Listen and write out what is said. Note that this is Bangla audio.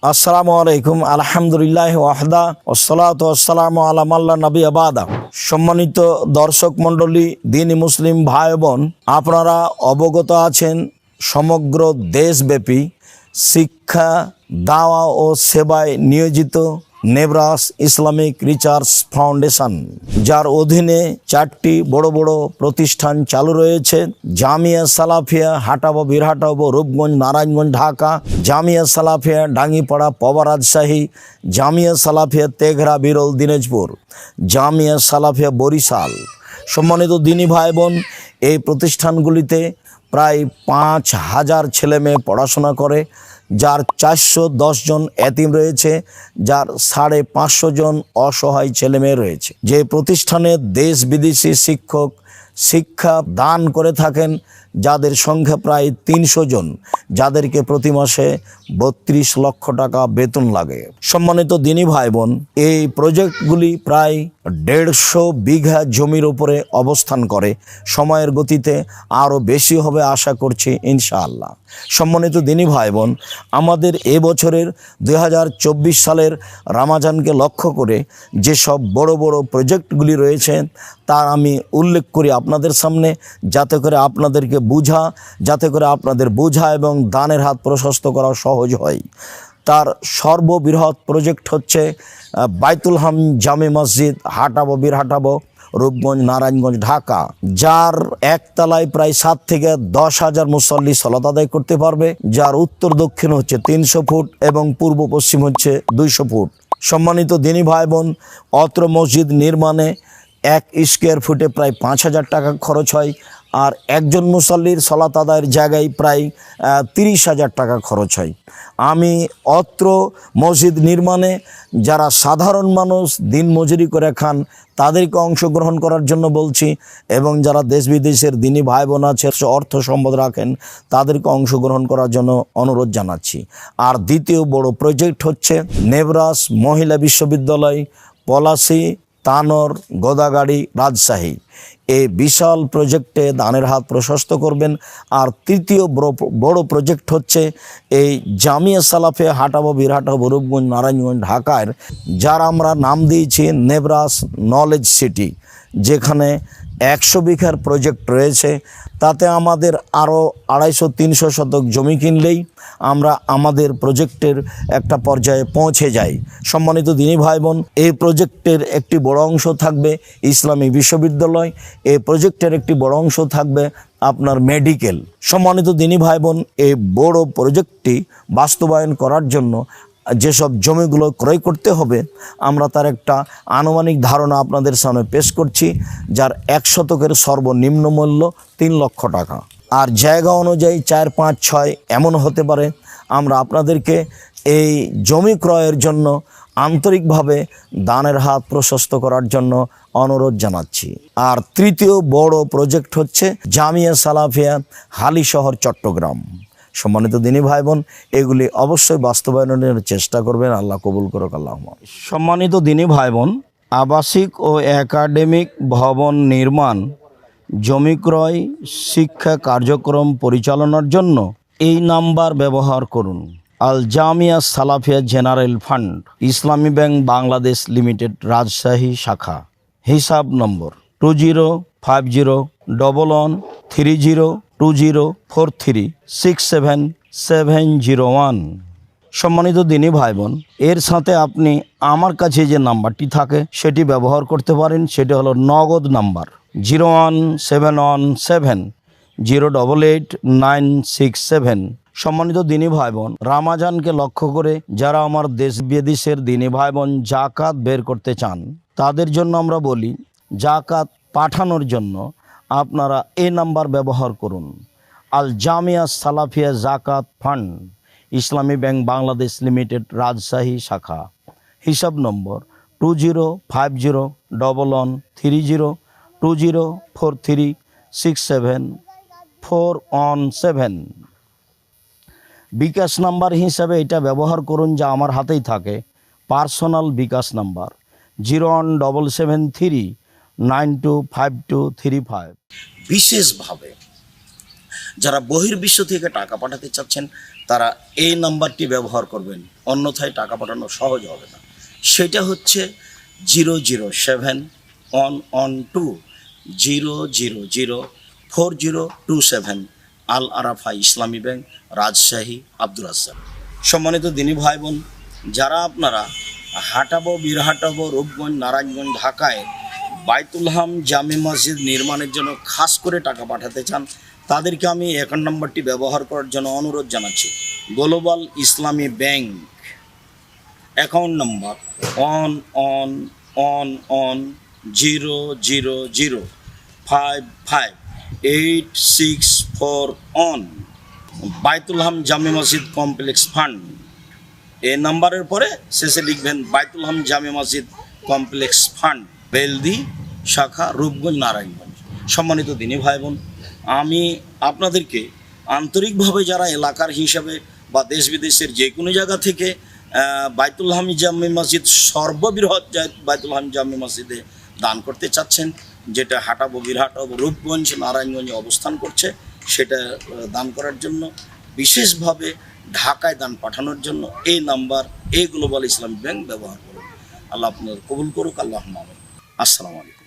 আসসালামু আলাইকুম আলহামদুলিল্লাহ ওয়াহদা ওয়াসসালাতু ওয়াসসালামু আলা মাল্লা নবী আবাদা। সম্মানিত দর্শক মণ্ডলী, দ্বীনি মুসলিম ভাই বোন, আপনারা অবগত আছেন সমগ্র দেশব্যাপী শিক্ষা, দাওয়া ও সেবায় নিয়োজিত নেবরাস ইসলামিক রিসার্চ ফাউন্ডেশন, যার অধীনে 4টি বড় বড় প্রতিষ্ঠান চালু রয়েছে। জামিয়া সালাফিয়া হাটাবো, বীরহাটাবো, রূপগঞ্জ, নারায়ণগঞ্জ, ঢাকা; জামিয়া সালাফিয়া ডাঙ্গিপাড়া, পবা, রাজশাহী; জামিয়া সালাফিয়া তেঘরা, বিরল, দিনাজপুর; জামিয়া সালাফিয়া বরিশাল। সম্মানিত দ্বীনি ভাই বোন, এই প্রতিষ্ঠানগুলিতে প্রায় 5,000 ছেলে মেয়ে পড়াশোনা করে, যার 410 জন এতিম রয়েছে, যার 550 জন অসহায় ছেলেমেয়ে রয়েছে। যে প্রতিষ্ঠানে দেশ বিদেশি শিক্ষক শিক্ষা দান করে থাকেন, যাদের সংখ্যা প্রায় 300 জন, যাদেরকে প্রতি মাসে 32 লক্ষ টাকা বেতন লাগে। সম্মানিত দ্বীনি ভাই বোন, এই প্রজেক্টগুলি প্রায় 150 বিঘা জমির উপরে অবস্থান করে। সময়ের গতিতে আরও বেশি হবে আশা করছি ইনশাআল্লাহ। সম্মানিত দ্বীনি ভাই বোন, আমাদের এবছরের 2024 সালের রমজানকে লক্ষ্য করে যেসব বড় বড় প্রজেক্টগুলি রয়েছে তার আমি উল্লেখ করি আপনাদের সামনে, যাতে করে আপনাদেরকে যাতে করে আপনাদের বোঝা এবং দানের হাত প্রশস্ত করা সহজ হয়। তার সর্ববৃহৎ প্রজেক্ট হচ্ছে বাইতুল হাম জামে মসজিদ, হাটাবো, বীরহাটাবো, রূপগঞ্জ, নারায়ণগঞ্জ, ঢাকা, যার একতলায় প্রায় 7 থেকে 10,000 মুসল্লি সালাত আদায় করতে পারবে, যার উত্তর দক্ষিণ হচ্ছে 300 ফুট এবং পূর্ব পশ্চিম হচ্ছে 200 ফুট। সম্মানিত দ্বীনি ভাই বোন, অত্র মসজিদ নির্মাণে 1 স্কোয়ার ফুটে প্রায় 5,000 টাকা খরচ হয়, আর একজন মুসল্লির সালাত আদায়ের জায়গায় প্রায় 30,000 টাকা খরচ হয়। আমি অত্র মসজিদ নির্মাণে যারা সাধারণ মানুষ দিন মজুরি করে খান তাদেরকে অংশগ্রহণ করার জন্য বলছি, এবং যারা দেশ বিদেশের দ্বীনি ভাই বোন আছে অর্থ সম্পদ রাখেন তাদেরকে অংশগ্রহণ করার জন্য অনুরোধ জানাচ্ছি। আর দ্বিতীয় বড় প্রজেক্ট হচ্ছে নেবরাস মহিলা বিশ্ববিদ্যালয়, পলাশী, তানোর, গোদাগাড়ি, রাজশাহী। এই বিশাল প্রজেক্টে দানের হাত প্রশস্ত করবেন। আর তৃতীয় বড় প্রজেক্ট হচ্ছে এই জামিয়া সালাফিয়া হাটাবো, বীরহাটাবো, রূপগঞ্জ, নারায়ণগঞ্জ, ঢাকার, যার আমরা নাম দিয়েছি নেবরাস নলেজ সিটি, যেখানে 100 বিঘার প্রজেক্ট রয়েছে। তাতে আমাদের আরও 250-300 শতক জমি কিনলেই আমরা আমাদের প্রজেক্টের একটা পর্যায়ে পৌঁছে যাই। সম্মানিত দ্বীনি ভাই বোন, এই প্রজেক্টের একটি বড় অংশ থাকবে ইসলামী বিশ্ববিদ্যালয়, এই প্রজেক্টের একটি বড় অংশ থাকবে আপনার মেডিকেল। সম্মানিত দ্বীনি ভাই বোন, এই বড় প্রজেক্টটি বাস্তবায়ন করার জন্য যেসব জমিগুলো ক্রয় করতে হবে আমরা তার একটা আনুমানিক ধারণা আপনাদের সামনে পেশ করছি, যার 1 শতকের সর্বনিম্ন মূল্য 3 লক্ষ টাকা। আর জায়গা অনুযায়ী 4, 5, 6 এমন হতে পারে। আমরা আপনাদেরকে এই জমি ক্রয়ের জন্য আন্তরিকভাবে দানের হাত প্রশস্ত করার জন্য অনুরোধ জানাচ্ছি। আর তৃতীয় বড় প্রজেক্ট হচ্ছে জামিয়া সালাফিয়া হালিশহর, চট্টগ্রাম। সম্মানিত দ্বীনি ভাই বোন, এগুলি অবশ্যই বাস্তবায়নের চেষ্টা করবেন, আল্লাহ কবুল করুক, আল্লাহুম্মা। সম্মানিত দ্বীনি ভাই বোন, আবাসিক ও একাডেমিক ভবন নির্মাণ, জমি ক্রয়, শিক্ষা কার্যক্রম পরিচালনার জন্য এই নাম্বার ব্যবহার করুন। আল জামিয়া সালাফিয়া জেনারেল ফান্ড, ইসলামী ব্যাংক বাংলাদেশ লিমিটেড, রাজশাহী শাখা। হিসাব নম্বর 205011203043670701। সম্মানিত দ্বীনি ভাই বোন, এর সাথে আপনি আমার কাছে যে নাম্বারটি থাকে সেটি ব্যবহার করতে পারেন। সেটি হলো নগদ নাম্বার 01710888967। সম্মানিত দ্বীনি ভাই বোন, রমজানকে লক্ষ্য করে যারা আমার দেশ বিদেশের দ্বীনি ভাই বোন জাকাত বের করতে চান তাদের জন্য আমরা বলি, জাকাত পাঠানোর জন্য আপনারা এই নাম্বার ব্যবহার করুন। আল জামিয়া সালাফিয়া জাকাত ফান্ড, ইসলামী ব্যাংক বাংলাদেশ লিমিটেড, রাজশাহী শাখা। হিসাব নম্বর 20502043674117। বিকাশ নাম্বার হিসাবে এটা ব্যবহার করুন, যা আমার হাতেই থাকে, পার্সোনাল বিকাশ নাম্বার 01773925235। বিশেষভাবে যারা বহির্বিশ্ব থেকে টাকা পাঠাতে চাচ্ছেন তারা এই নাম্বারটি ব্যবহার করবেন, অন্যথায় টাকা পাঠানো সহজ হবে না। সেটা হচ্ছে 0071120004027 আল আরাফা ইসলামী ব্যাংক, রাজশাহী, আব্দুর রাজ্জাক। সম্মানিত দিনী ভাই বোন, যারা আপনারা হাটাবো, বীরহাটাবো, রূপগঞ্জ, নারায়ণগঞ্জ, ঢাকায় বাইতুল হাম জামে মসজিদ নির্মাণের জন্য খাস করে টাকা পাঠাতে চান, তাদেরকে আমি অ্যাকাউন্ট নাম্বারটি ব্যবহার করার জন্য অনুরোধ জানাচ্ছি। গ্লোবাল ইসলামী ব্যাংক অ্যাকাউন্ট নাম্বার 11110055864 বাইতুল হাম জামে মসজিদ কমপ্লেক্স ফান্ড। এই নাম্বারের পরে শেষে লিখবেন বাইতুল হাম জামে মসজিদ কমপ্লেক্স ফান্ড, বেলদি শাখা, রূপগঞ্জ, নারায়ণগঞ্জ। সম্মানিত দিনী ভাই বোন, আমি আপনাদেরকে আন্তরিকভাবে যারা এলাকার হিসাবে বা দেশ বিদেশের যে কোনো জায়গা থেকে বাইতুল হাম জামে মসজিদ, সর্ববৃহৎ বাইতুল হাম জামে মসজিদে দান করতে চাচ্ছেন, যেটা হাটাবো, বীরহাটাবো, রূপগঞ্জ, নারায়ণগঞ্জে অবস্থান করছে, সেটা দান করার জন্য, বিশেষভাবে ঢাকায় দান পাঠানোর জন্য এই নাম্বার, এই গ্লোবাল ইসলামী ব্যাংক ব্যবহার করুন। আল্লাহ আপনাদের কবুল করুক। আল্লাহ। আসসালামু আলাইকুম।